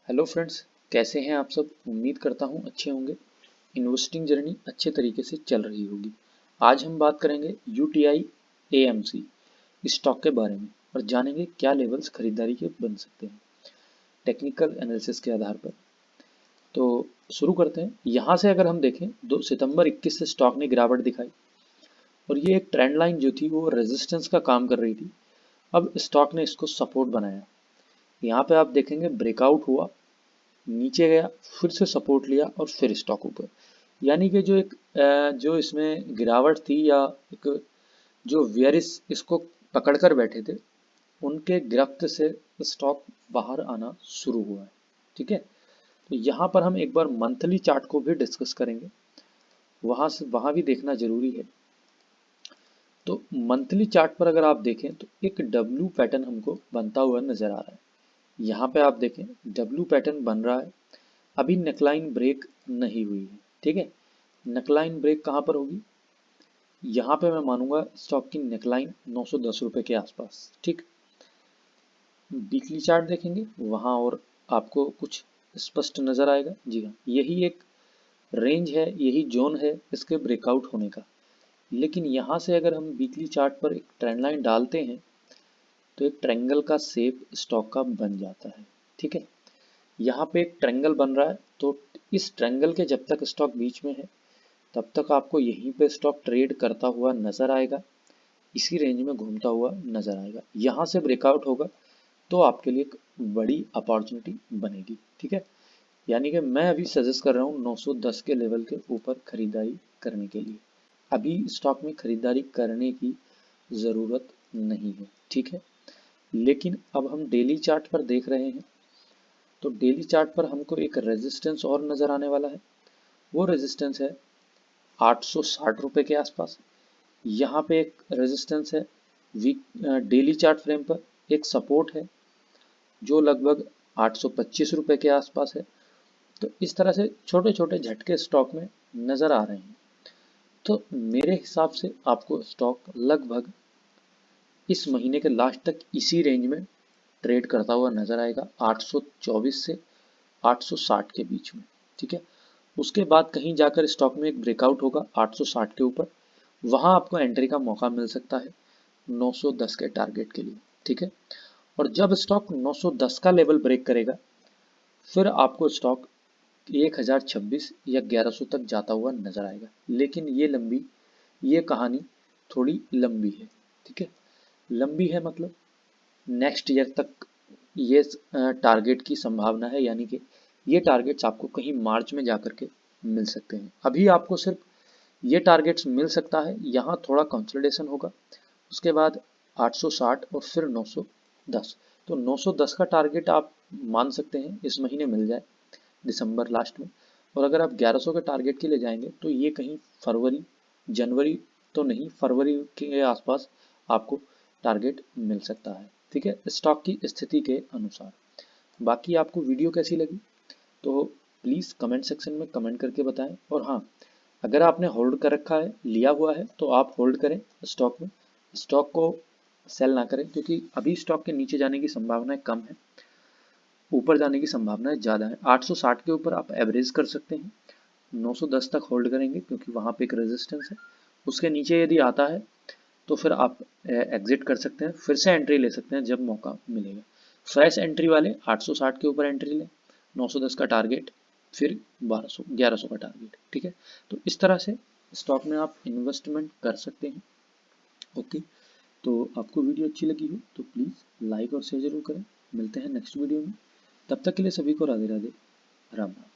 Hello friends, कैसे हैं आप सब। उम्मीद करता हूं अच्छे होंगे। इन्वेस्टिंग जर्नी अच्छे तरीके से चल रही होगी। आज हम बात करेंगे यूटीआई एएमसी स्टॉक के बारे में और जानेंगे क्या लेवल्स खरीदारी के बन सकते हैं टेक्निकल एनालिसिस के आधार पर। तो शुरू करते हैं। यहाँ से अगर हम देखें 2 सितंबर 21 से स्टॉक ने गिरावट दिखाई और ये एक ट्रेंड लाइन जो थी वो रेजिस्टेंस का काम कर रही थी। अब स्टॉक ने इसको सपोर्ट बनाया। यहाँ पे आप देखेंगे ब्रेकआउट हुआ, नीचे गया, फिर से सपोर्ट लिया और फिर स्टॉक ऊपर। यानी कि जो इसमें गिरावट थी या एक जो वियरिस इसको पकड़कर बैठे थे उनके गिरफ्त से स्टॉक बाहर आना शुरू हुआ है। ठीक है, तो यहाँ पर हम एक बार मंथली चार्ट को भी डिस्कस करेंगे, वहां भी देखना जरूरी है। तो मंथली चार्ट पर अगर आप देखें तो एक डब्ल्यू पैटर्न हमको बनता हुआ नजर आ रहा है। यहाँ पे आप देखें डब्ल्यू पैटर्न बन रहा है। अभी नेकलाइन ब्रेक नहीं हुई है। ठीक है, नेकलाइन ब्रेक कहाँ पर होगी, यहाँ पे मैं मानूंगा स्टॉक की नेकलाइन 910 रुपए के आसपास। ठीक, वीकली चार्ट देखेंगे वहां और आपको कुछ स्पष्ट नजर आएगा। जी हाँ, यही एक रेंज है, यही जोन है इसके ब्रेकआउट होने का। लेकिन यहाँ से अगर हम वीकली चार्ट पर एक ट्रेंड लाइन डालते हैं तो एक ट्रायंगल का शेप स्टॉक का बन जाता है। ठीक है, यहाँ पे एक ट्रायंगल बन रहा है, तो इस ट्रायंगल के जब तक स्टॉक बीच में है तब तक आपको यहीं पे स्टॉक ट्रेड करता हुआ नजर आएगा, इसी रेंज में घूमता हुआ नजर आएगा। यहाँ से ब्रेकआउट होगा तो आपके लिए एक बड़ी अपॉर्चुनिटी बनेगी। ठीक है, यानी कि मैं अभी सजेस्ट कर रहा हूँ 910 के लेवल के ऊपर खरीदारी करने के लिए। अभी स्टॉक में खरीदारी करने की ज़रूरत नहीं है। ठीक है, लेकिन अब हम डेली चार्ट पर देख रहे हैं तो डेली चार्ट पर हमको एक रेजिस्टेंस और नज़र आने वाला है। वो रेजिस्टेंस है 860 रुपए के आसपास। यहाँ पे एक रेजिस्टेंस है वीक डेली चार्ट फ्रेम पर, एक सपोर्ट है जो लगभग 825 रुपए के आसपास है। तो इस तरह से छोटे छोटे झटके स्टॉक में नज़र आ रहे हैं। तो मेरे हिसाब से आपको स्टॉक लगभग इस महीने के लास्ट तक इसी रेंज में ट्रेड करता हुआ नजर आएगा, 824 से 860 के बीच में। ठीक है, उसके बाद कहीं जाकर स्टॉक में एक ब्रेकआउट होगा 860 के ऊपर, वहां आपको एंट्री का मौका मिल सकता है 910 के टारगेट के लिए। ठीक है, और जब स्टॉक 910 का लेवल ब्रेक करेगा फिर आपको स्टॉक 1026 या 1100 तक जाता हुआ नजर आएगा। लेकिन ये कहानी थोड़ी लंबी है। ठीक है, लंबी है मतलब नेक्स्ट ईयर तक ये टारगेट की संभावना है, यानी कि ये टारगेट्स आपको कहीं मार्च में जाकर के मिल सकते हैं। अभी आपको सिर्फ ये टारगेट्स मिल सकता है, यहाँ थोड़ा कंसोलिडेशन होगा, उसके बाद 860 और फिर 910। तो 910 का टारगेट आप मान सकते हैं इस महीने मिल जाए दिसंबर लास्ट में। और अगर आप 1100 के टारगेट के लिए जाएंगे तो ये कहीं फरवरी जनवरी तो नहीं, फरवरी के आसपास आपको टारगेट मिल सकता है। ठीक है, स्टॉक की स्थिति के अनुसार। बाकी आपको वीडियो कैसी लगी तो प्लीज़ कमेंट सेक्शन में कमेंट करके बताएं। और हाँ, अगर आपने होल्ड कर रखा है, लिया हुआ है, तो आप होल्ड करें स्टॉक में, स्टॉक को सेल ना करें, क्योंकि अभी स्टॉक के नीचे जाने की संभावनाएं कम है, ऊपर जाने की संभावनाएं ज़्यादा है। 860 के ऊपर आप एवरेज कर सकते हैं, 910 तक होल्ड करेंगे क्योंकि वहाँ पे एक रेजिस्टेंस है। उसके नीचे यदि आता है तो फिर आप एग्जिट कर सकते हैं, फिर से एंट्री ले सकते हैं जब मौका मिलेगा। फ्रेश एंट्री वाले 860 के ऊपर एंट्री लें, 910 का टारगेट, फिर 1200 1100 का टारगेट। ठीक है, तो इस तरह से स्टॉक में आप इन्वेस्टमेंट कर सकते हैं। ओके, तो आपको वीडियो अच्छी लगी हो तो प्लीज़ लाइक और शेयर जरूर करें। मिलते हैं नेक्स्ट वीडियो में, तब तक के लिए सभी को राधे राधे, राम राम।